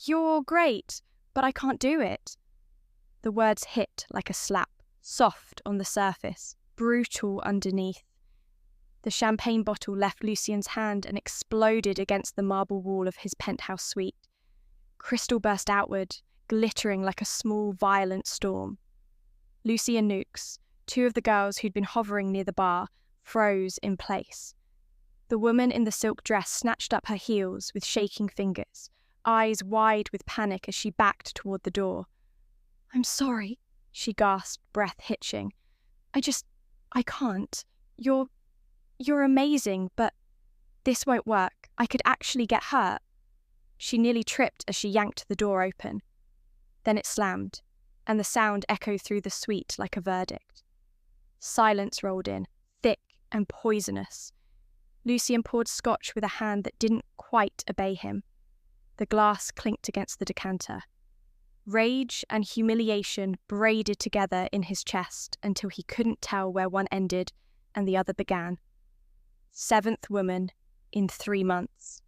"You're great, but I can't do it." The words hit like a slap, soft on the surface, brutal underneath. The champagne bottle left Lucien's hand and exploded against the marble wall of his penthouse suite. Crystal burst outward, glittering like a small, violent storm. Lucy and Nukes, two of the girls who'd been hovering near the bar, froze in place. The woman in the silk dress snatched up her heels with shaking fingers, eyes wide with panic as she backed toward the door. "I'm sorry," she gasped, breath hitching. I can't. You're amazing, but this won't work. I could actually get hurt." She nearly tripped as she yanked the door open. Then it slammed, and the sound echoed through the suite like a verdict. Silence rolled in, thick and poisonous. Lucien poured scotch with a hand that didn't quite obey him. The glass clinked against the decanter. Rage and humiliation braided together in his chest until he couldn't tell where one ended and the other began. 7th woman in 3 months.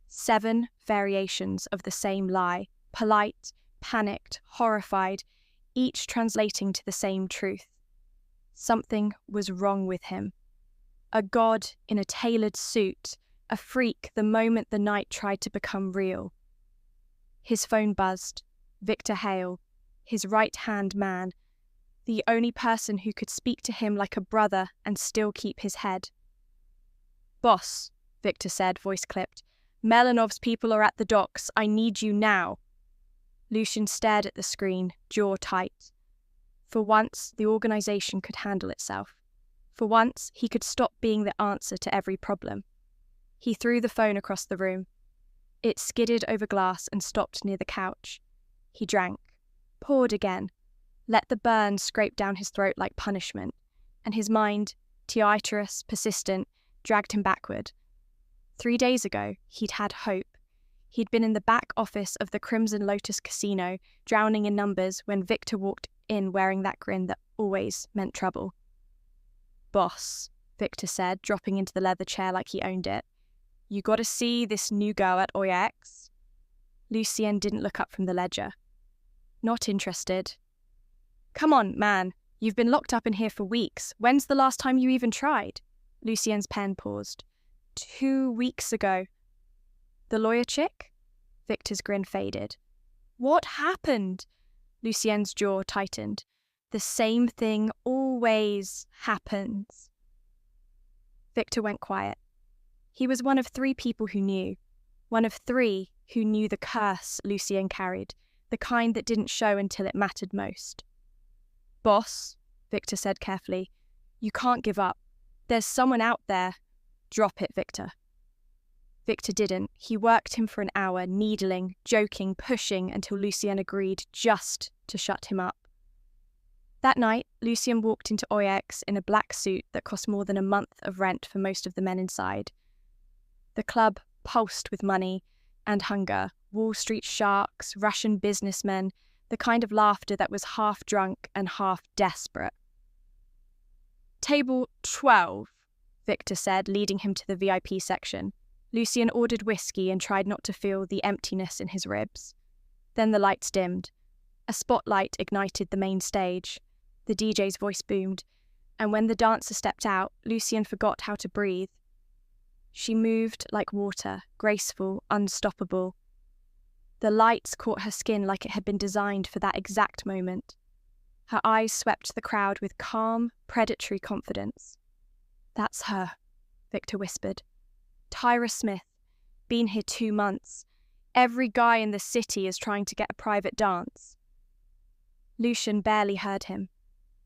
7 variations of the same lie, polite, panicked, horrified, each translating to the same truth. Something was wrong with him. A god in a tailored suit, a freak the moment the night tried to become real. His phone buzzed. Victor Hale, his right-hand man, the only person who could speak to him like a brother and still keep his head. "Boss," Victor said, voice clipped. "Melanov's people are at the docks. I need you now." Lucien stared at the screen, jaw tight. For once, the organization could handle itself. For once, he could stop being the answer to every problem. He threw the phone across the room. It skidded over glass and stopped near the couch. He drank, poured again, let the burn scrape down his throat like punishment, and his mind, teatrous, persistent, dragged him backward. 3 days ago, he'd had hope. He'd been in the back office of the Crimson Lotus Casino, drowning in numbers when Victor walked in wearing that grin that always meant trouble. "Boss," Victor said, dropping into the leather chair like he owned it. "You gotta see this new girl at OX?" Lucien didn't look up from the ledger. "Not interested." "Come on, man. You've been locked up in here for weeks. When's the last time you even tried?" Lucien's pen paused. 2 weeks ago." "The lawyer chick?" Victor's grin faded. "What happened?" Lucien's jaw tightened. "The same thing always happens." Victor went quiet. He was one of 3 people who knew. One of 3 who knew the curse Lucien carried, the kind that didn't show until it mattered most. "Boss," Victor said carefully, "you can't give up. There's someone out there." "Drop it, Victor." Victor didn't. He worked him for an hour, needling, joking, pushing until Lucien agreed just to shut him up. That night, Lucien walked into OX in a black suit that cost more than a month of rent for most of the men inside. The club pulsed with money and hunger, Wall Street sharks, Russian businessmen, the kind of laughter that was half drunk and half desperate. "Table 12, Victor said, leading him to the VIP section. Lucien ordered whiskey and tried not to feel the emptiness in his ribs. Then the lights dimmed. A spotlight ignited the main stage. The DJ's voice boomed, and when the dancer stepped out, Lucien forgot how to breathe. She moved like water, graceful, unstoppable. The lights caught her skin like it had been designed for that exact moment. Her eyes swept the crowd with calm, predatory confidence. "That's her," Victor whispered. "Tyra Smith. Been here 2 months. Every guy in the city is trying to get a private dance." Lucien barely heard him,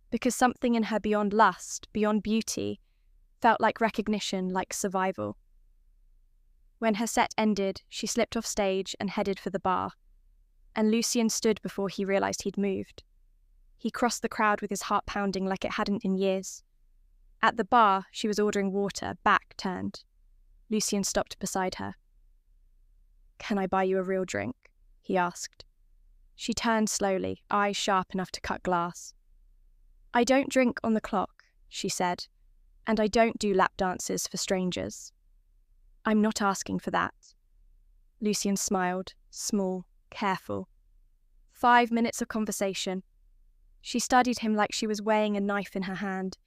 because something in her beyond lust, beyond beauty, felt like recognition, like survival. When her set ended, she slipped off stage and headed for the bar, and Lucien stood before he realized he'd moved. He crossed the crowd with his heart pounding like it hadn't in years. At the bar, she was ordering water, back turned. Lucien stopped beside her. "Can I buy you a real drink?" he asked. She turned slowly, eyes sharp enough to cut glass. "I don't drink on the clock," she said, "and I don't do lap dances for strangers." "I'm not asking for that." Lucien smiled, small, careful. 5 minutes of conversation. She studied him like she was weighing a knife in her hand.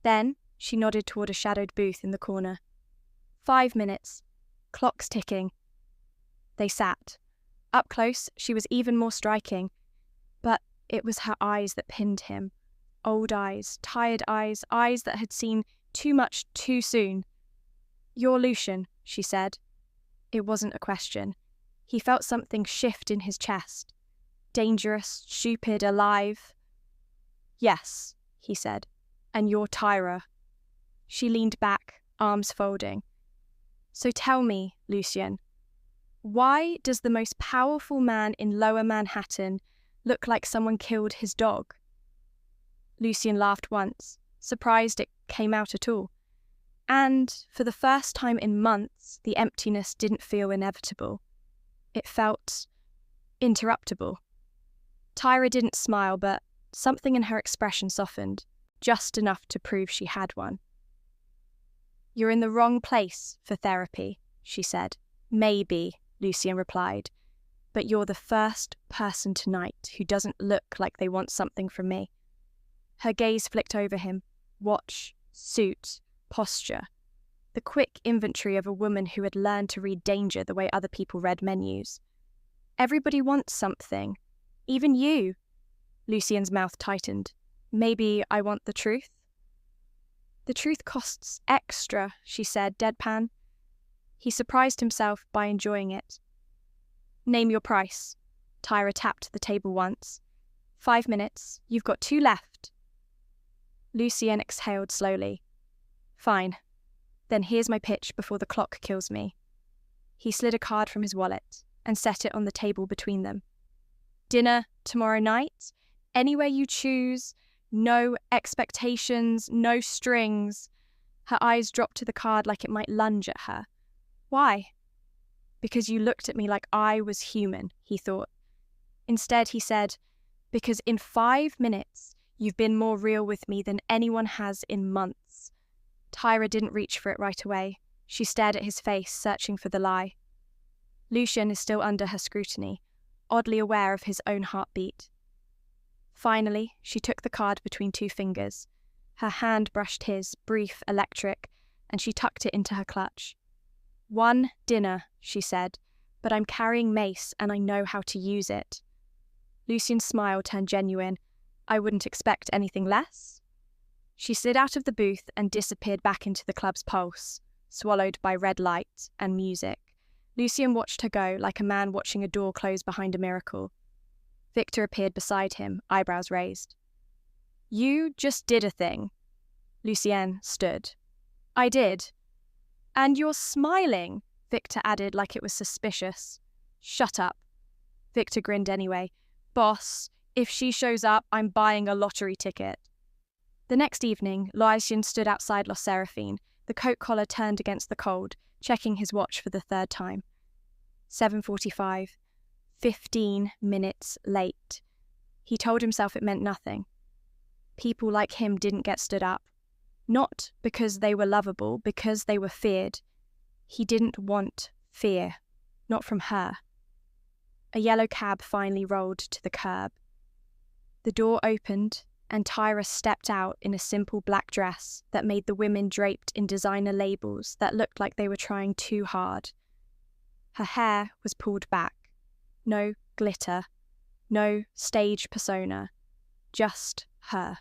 Then she nodded toward a shadowed booth in the corner. 5 minutes. Clocks ticking. They sat. Up close, she was even more striking. But it was her eyes that pinned him. Old eyes, tired eyes, eyes that had seen too much too soon. "You're Lucian," she said. It wasn't a question. He felt something shift in his chest. Dangerous, stupid, alive. "Yes," he said. "And you're Tyra." She leaned back, arms folding. "So tell me, Lucian, why does the most powerful man in Lower Manhattan look like someone killed his dog?" Lucian laughed once, surprised it came out at all. And for the first time in months, the emptiness didn't feel inevitable. It felt interruptible. Tyra didn't smile, but something in her expression softened, just enough to prove she had one. "You're in the wrong place for therapy," she said. "Maybe," Lucian replied, "but you're the first person tonight who doesn't look like they want something from me." Her gaze flicked over him. Watch, suit, posture. The quick inventory of a woman who had learned to read danger the way other people read menus. "Everybody wants something. Even you." Lucian's mouth tightened. "Maybe I want the truth?" "The truth costs extra," she said, deadpan. He surprised himself by enjoying it. "Name your price." Tyra tapped the table once. 5 minutes. You've got 2 left." Lucian exhaled slowly. "Fine. Then here's my pitch before the clock kills me." He slid a card from his wallet and set it on the table between them. "Dinner tomorrow night? Anywhere you choose. No expectations, no strings." Her eyes dropped to the card like it might lunge at her. "Why?" "Because you looked at me like I was human," he thought. Instead, he said, "Because in 5 minutes, you've been more real with me than anyone has in months." Tyra didn't reach for it right away. She stared at his face, searching for the lie. Lucian is still under her scrutiny, oddly aware of his own heartbeat. Finally, she took the card between 2 fingers. Her hand brushed his, brief, electric, and she tucked it into her clutch. "1 dinner," she said, "but I'm carrying mace and I know how to use it." Lucian's smile turned genuine. "I wouldn't expect anything less." She slid out of the booth and disappeared back into the club's pulse, swallowed by red light and music. Lucian watched her go like a man watching a door close behind a miracle. Victor appeared beside him, eyebrows raised. "You just did a thing." Lucian stood. "I did." "And you're smiling," Victor added like it was suspicious. "Shut up." Victor grinned anyway. "Boss, if she shows up, I'm buying a lottery ticket." The next evening, Lucian stood outside Los Serafine, the coat collar turned against the cold, checking his watch for the 3rd time. 7:45. 15 minutes late. He told himself it meant nothing. People like him didn't get stood up. Not because they were lovable, because they were feared. He didn't want fear. Not from her. A yellow cab finally rolled to the curb. The door opened, and Tyra stepped out in a simple black dress that made the women draped in designer labels that looked like they were trying too hard. Her hair was pulled back. No glitter. No stage persona. Just her.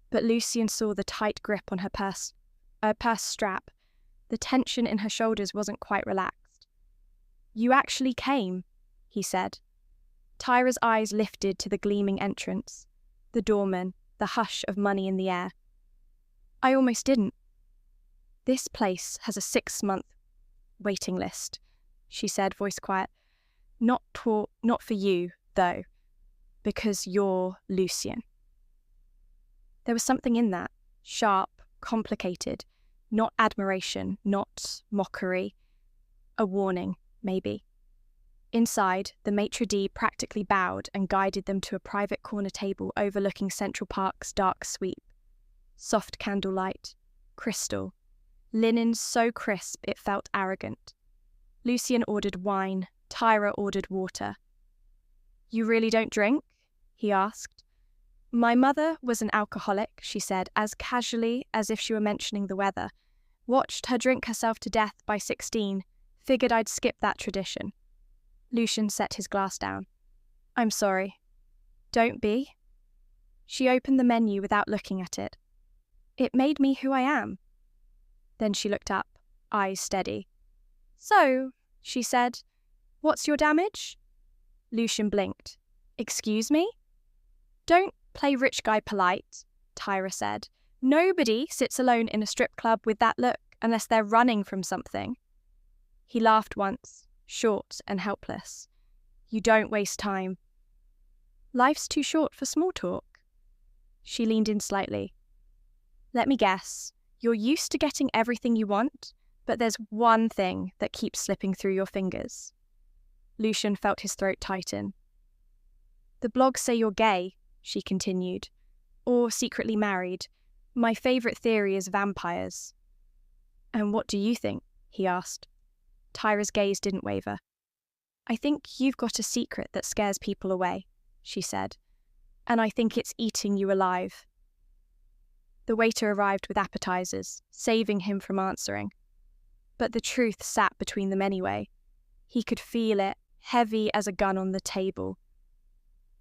But Lucian saw the tight grip on her purse strap. The tension in her shoulders wasn't quite relaxed. "You actually came," he said. Tyra's eyes lifted to the gleaming entrance, the doorman, the hush of money in the air. "I almost didn't." "This place has a 6-month waiting list," she said, voice quiet. Not for you, though, because you're Lucian." There was something in that, sharp, complicated, not admiration, not mockery. A warning, maybe. Inside, the maitre d' practically bowed and guided them to a private corner table overlooking Central Park's dark sweep. Soft candlelight, crystal, linen so crisp it felt arrogant. Lucian ordered wine, Tyra ordered water. You really don't drink? He asked. My mother was an alcoholic, she said, as casually as if she were mentioning the weather. Watched her drink herself to death by 16. Figured I'd skip that tradition. Lucian set his glass down. I'm sorry. Don't be. She opened the menu without looking at it. It made me who I am. Then she looked up, eyes steady. So, she said, what's your damage? Lucian blinked. Excuse me? Don't play rich guy polite, Tyra said. Nobody sits alone in a strip club with that look unless they're running from something. He laughed once, short and helpless. You don't waste time. Life's too short for small talk. She leaned in slightly. Let me guess, you're used to getting everything you want, but there's one thing that keeps slipping through your fingers. Lucian felt his throat tighten. The blogs say you're gay, she continued, or secretly married. My favourite theory is vampires. And what do you think? He asked. Tyra's gaze didn't waver. I think you've got a secret that scares people away, she said, and I think it's eating you alive. The waiter arrived with appetizers, saving him from answering. But the truth sat between them anyway. He could feel it, heavy as a gun on the table.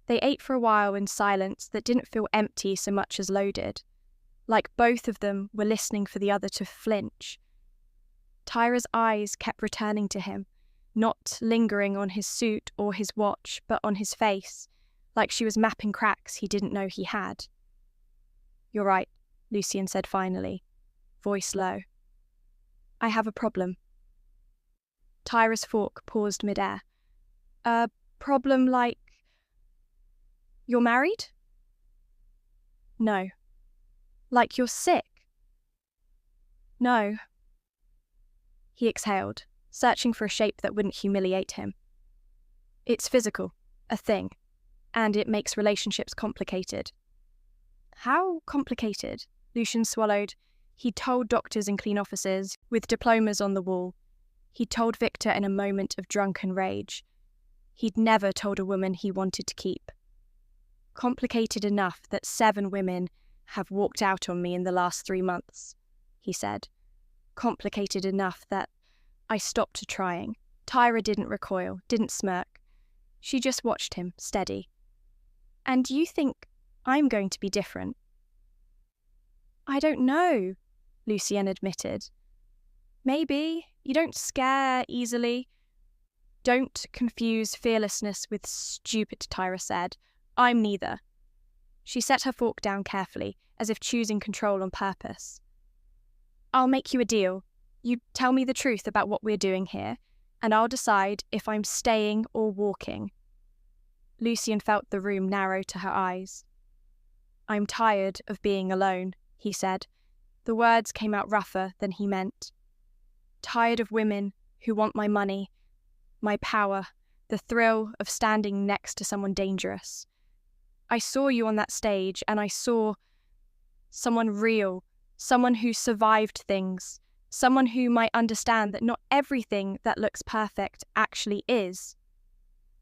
They ate for a while in silence that didn't feel empty so much as loaded, like both of them were listening for the other to flinch. Tyra's eyes kept returning to him, not lingering on his suit or his watch, but on his face, like she was mapping cracks he didn't know he had. You're right, Lucian said finally, voice low. I have a problem. Tyra's fork paused midair. A problem like... You're married? No. Like you're sick? No. He exhaled, searching for a shape that wouldn't humiliate him. It's physical, a thing, and it makes relationships complicated. How complicated? Lucian swallowed. He'd told doctors in clean offices, with diplomas on the wall. He'd told Victor in a moment of drunken rage. He'd never told a woman he wanted to keep. Complicated enough that 7 women have walked out on me in the last 3 months, he said. Complicated enough that I stopped trying. Tyra didn't recoil, didn't smirk. She just watched him, steady. And you think I'm going to be different? I don't know, Lucienne admitted. Maybe. You don't scare easily. Don't confuse fearlessness with stupid, Tyra said. I'm neither. She set her fork down carefully, as if choosing control on purpose. I'll make you a deal. You tell me the truth about what we're doing here, and I'll decide if I'm staying or walking. Lucian felt the room narrow to her eyes. I'm tired of being alone, he said. The words came out rougher than he meant. Tired of women who want my money, my power, the thrill of standing next to someone dangerous. I saw you on that stage, and I saw someone real, someone who survived things, someone who might understand that not everything that looks perfect actually is.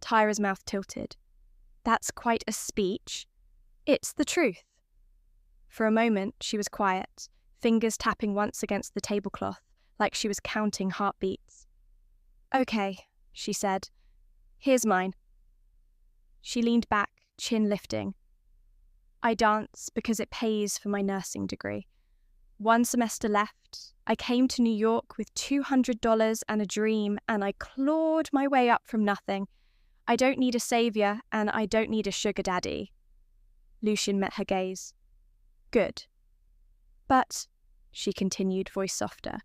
Tyra's mouth tilted. That's quite a speech. It's the truth. For a moment, she was quiet, fingers tapping once against the tablecloth, like she was counting heartbeats. Okay, she said. Here's mine. She leaned back, chin lifting. I dance because it pays for my nursing degree. 1 semester left. I came to New York with $200 and a dream, and I clawed my way up from nothing. I don't need a savior, and I don't need a sugar daddy. Lucian met her gaze. Good. But, she continued, voice softer,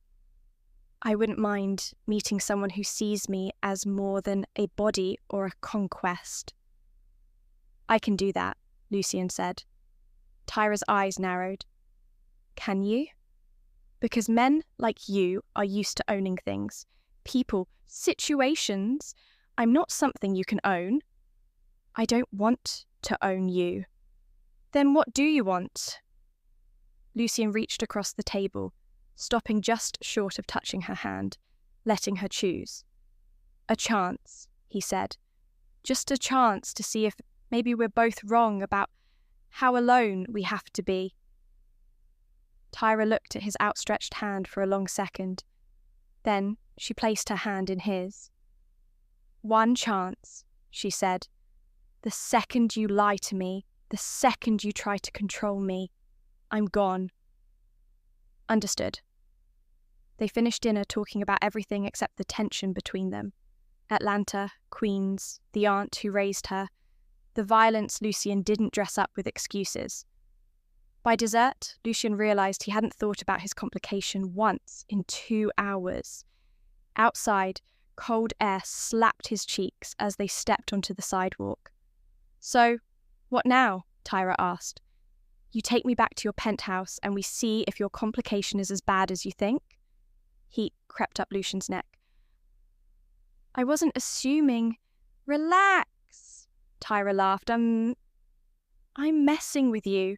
I wouldn't mind meeting someone who sees me as more than a body or a conquest. I can do that, Lucian said. Tyra's eyes narrowed. Can you? Because men like you are used to owning things. People, situations. I'm not something you can own. I don't want to own you. Then what do you want? Lucian reached across the table, stopping just short of touching her hand, letting her choose. A chance, he said. Just a chance to see if maybe we're both wrong about how alone we have to be. Tyra looked at his outstretched hand for a long second. Then she placed her hand in his. One chance, she said. The second you lie to me, the second you try to control me, I'm gone. Understood. They finished dinner talking about everything except the tension between them. Atlanta, Queens, the aunt who raised her, the violence Lucien didn't dress up with excuses. By dessert, Lucien realised he hadn't thought about his complication once in 2 hours. Outside, cold air slapped his cheeks as they stepped onto the sidewalk. So, what now? Tyra asked. You take me back to your penthouse and we see if your complication is as bad as you think? Heat crept up Lucien's neck. I wasn't assuming. Relax, Tyra laughed. I'm messing with you.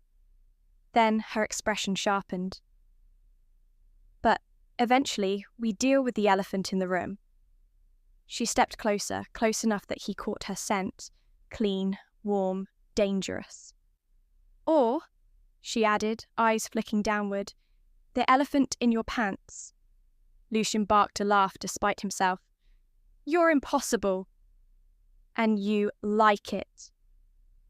Then her expression sharpened. But eventually, we deal with the elephant in the room. She stepped closer, close enough that he caught her scent. Clean, warm, dangerous. Or, she added, eyes flicking downward, the elephant in your pants. Lucien barked a laugh despite himself. You're impossible. And you like it.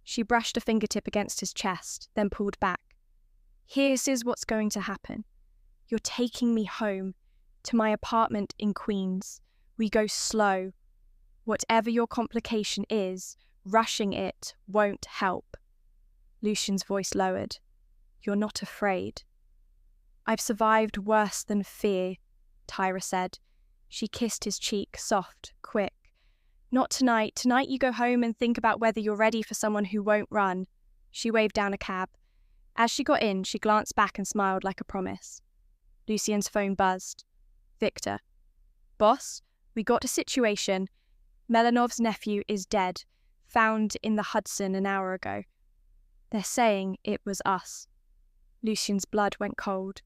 She brushed a fingertip against his chest, then pulled back. Here's what's going to happen. You're taking me home, to my apartment in Queens. We go slow. Whatever your complication is, rushing it won't help. Lucien's voice lowered. You're not afraid. I've survived worse than fear, Tyra said. She kissed his cheek, soft, quick. Not tonight. Tonight you go home and think about whether you're ready for someone who won't run. She waved down a cab. As she got in, she glanced back and smiled like a promise. Lucien's phone buzzed. Victor. Boss, we got a situation. Melanov's nephew is dead, found in the Hudson an hour ago. They're saying it was us. Lucien's blood went cold.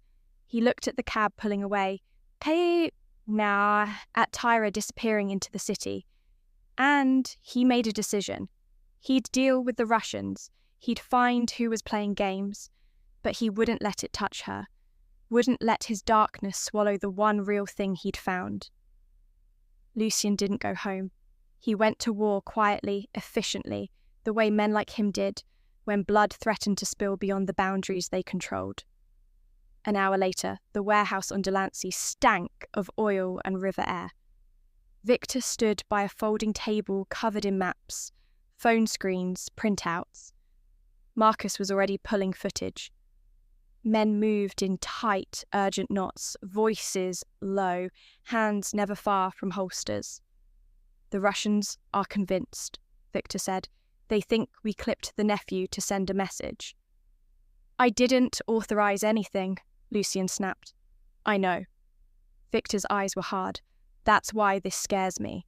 He looked at the cab pulling away. At Tyra disappearing into the city. And he made a decision. He'd deal with the Russians. He'd find who was playing games. But he wouldn't let it touch her. Wouldn't let his darkness swallow the one real thing he'd found. Lucien didn't go home. He went to war quietly, efficiently, the way men like him did, when blood threatened to spill beyond the boundaries they controlled. An hour later, the warehouse on Delancey stank of oil and river air. Victor stood by a folding table covered in maps, phone screens, printouts. Marcus was already pulling footage. Men moved in tight, urgent knots, voices low, hands never far from holsters. The Russians are convinced, Victor said. They think we clipped the nephew to send a message. I didn't authorize anything, Lucien snapped. I know. Victor's eyes were hard. That's why this scares me.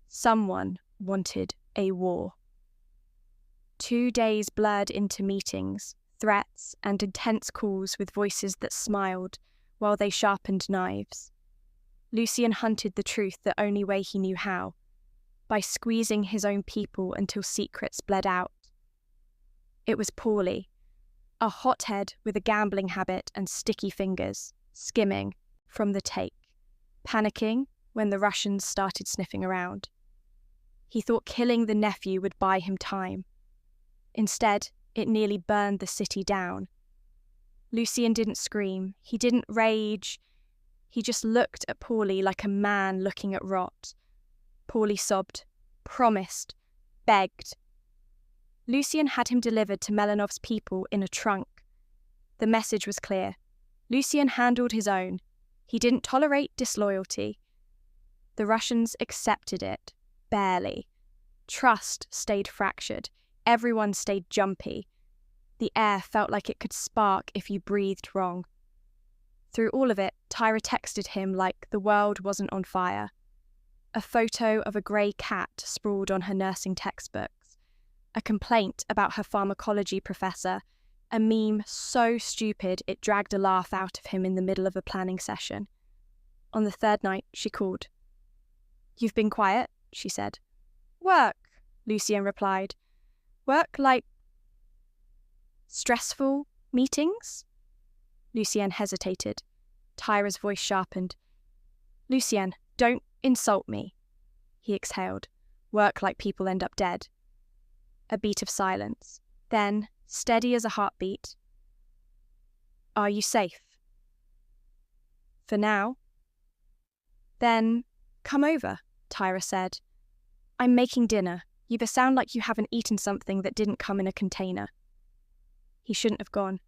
Someone wanted a war. 2 days blurred into meetings, threats, and intense calls with voices that smiled while they sharpened knives. Lucien hunted the truth the only way he knew how, by squeezing his own people until secrets bled out. It was Paulie, a hothead with a gambling habit and sticky fingers, skimming from the take, panicking when the Russians started sniffing around. He thought killing the nephew would buy him time. Instead, it nearly burned the city down. Lucien didn't scream. He didn't rage. He just looked at Paulie like a man looking at rot. Paulie sobbed, promised, begged. Lucien had him delivered to Melanov's people in a trunk. The message was clear. Lucien handled his own. He didn't tolerate disloyalty. The Russians accepted it, barely. Trust stayed fractured. Everyone stayed jumpy. The air felt like it could spark if you breathed wrong. Through all of it, Tyra texted him like the world wasn't on fire. A photo of a grey cat sprawled on her nursing textbooks. A complaint about her pharmacology professor. A meme so stupid it dragged a laugh out of him in the middle of a planning session. On the third night, she called. You've been quiet? she said. Work, Lucien replied. Work like stressful meetings? Lucien hesitated. Tyra's voice sharpened. Lucien, don't insult me. He exhaled. Work like people end up dead. A beat of silence. Then, steady as a heartbeat. Are you safe? For now. Then, come over, Tyra said. I'm making dinner. You sound like you haven't eaten something that didn't come in a container. He shouldn't have gone.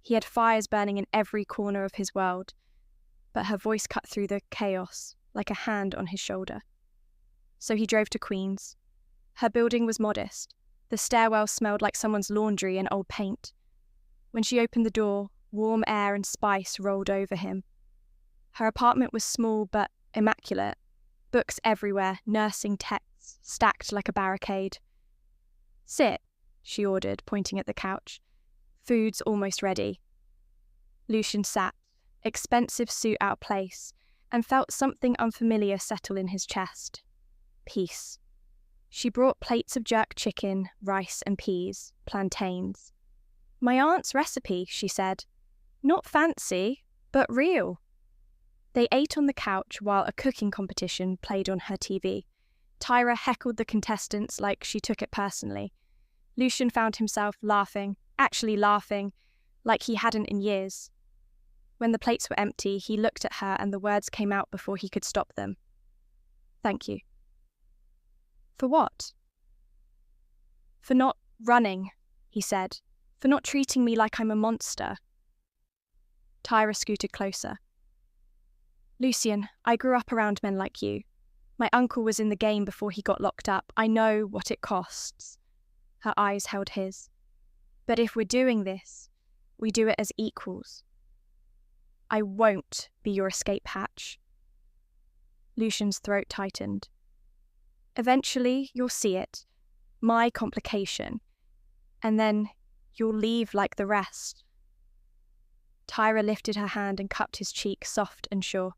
He had fires burning in every corner of his world, but her voice cut through the chaos like a hand on his shoulder. So he drove to Queens. Her building was modest. The stairwell smelled like someone's laundry and old paint. When she opened the door, warm air and spice rolled over him. Her apartment was small but immaculate. Books everywhere, nursing texts stacked like a barricade. Sit, she ordered, pointing at the couch. Food's almost ready. Lucien sat, expensive suit out of place, and felt something unfamiliar settle in his chest. Peace. She brought plates of jerk chicken, rice and peas, plantains. My aunt's recipe, she said. Not fancy, but real. They ate on the couch while a cooking competition played on her TV. Tyra heckled the contestants like she took it personally. Lucien found himself laughing, actually laughing, like he hadn't in years. When the plates were empty, he looked at her and the words came out before he could stop them. Thank you. For what? For not running, he said. For not treating me like I'm a monster. Tyra scooted closer. Lucien, I grew up around men like you. My uncle was in the game before he got locked up. I know what it costs. Her eyes held his. But if we're doing this, we do it as equals. I won't be your escape hatch. Lucien's throat tightened. Eventually, you'll see it. My complication. And then you'll leave like the rest. Tyra lifted her hand and cupped his cheek, soft and sure.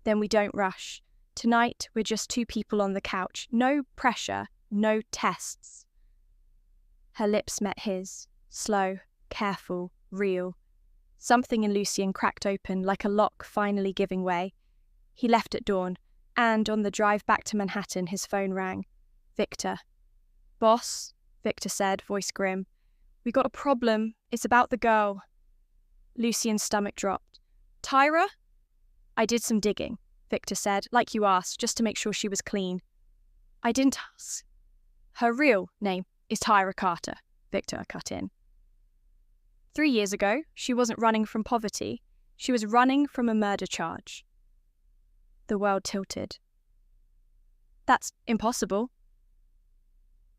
Then we don't rush. Tonight, we're just two people on the couch. No pressure, no tests. Her lips met his, slow, careful, real. Something in Lucien cracked open like a lock finally giving way. He left at dawn, and on the drive back to Manhattan, his phone rang. Victor. Boss, Victor said, voice grim. We got a problem. It's about the girl. Lucien's stomach dropped. Tyra? I did some digging, Victor said, like you asked, just to make sure she was clean. I didn't ask. Her real name is Tyra Carter, Victor cut in. 3 years ago, she wasn't running from poverty. She was running from a murder charge. The world tilted. That's impossible.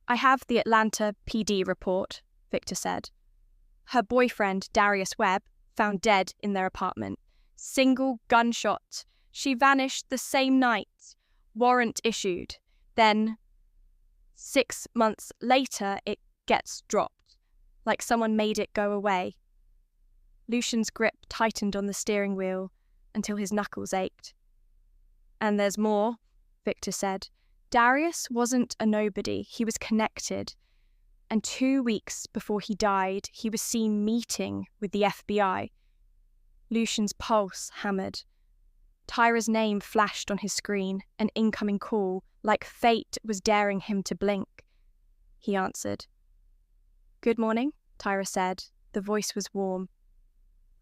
I have the Atlanta PD report, Victor said. Her boyfriend, Darius Webb, found dead in their apartment. Single gunshot. She vanished the same night. Warrant issued. Then, 6 months later, it gets dropped, like someone made it go away. Lucien's grip tightened on the steering wheel until his knuckles ached. And there's more, Victor said. Darius wasn't a nobody. He was connected. And 2 weeks before he died, he was seen meeting with the FBI. Lucien's pulse hammered. Tyra's name flashed on his screen, an incoming call, like fate was daring him to blink. He answered. Good morning, Tyra said. The voice was warm.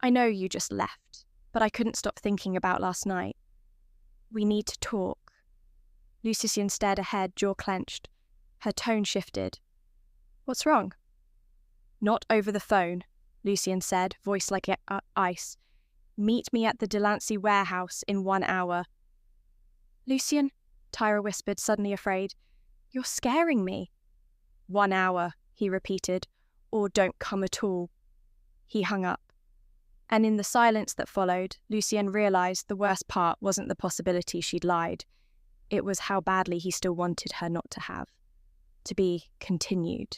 I know you just left, but I couldn't stop thinking about last night. We need to talk. Lucien stared ahead, jaw clenched. Her tone shifted. What's wrong? Not over the phone, Lucien said, voice like ice. Meet me at the Delancey warehouse in 1 hour. Lucien, Tyra whispered, suddenly afraid. You're scaring me. 1 hour, he repeated, or don't come at all. He hung up. And in the silence that followed, Lucien realised the worst part wasn't the possibility she'd lied. It was how badly he still wanted her not to have. To be continued.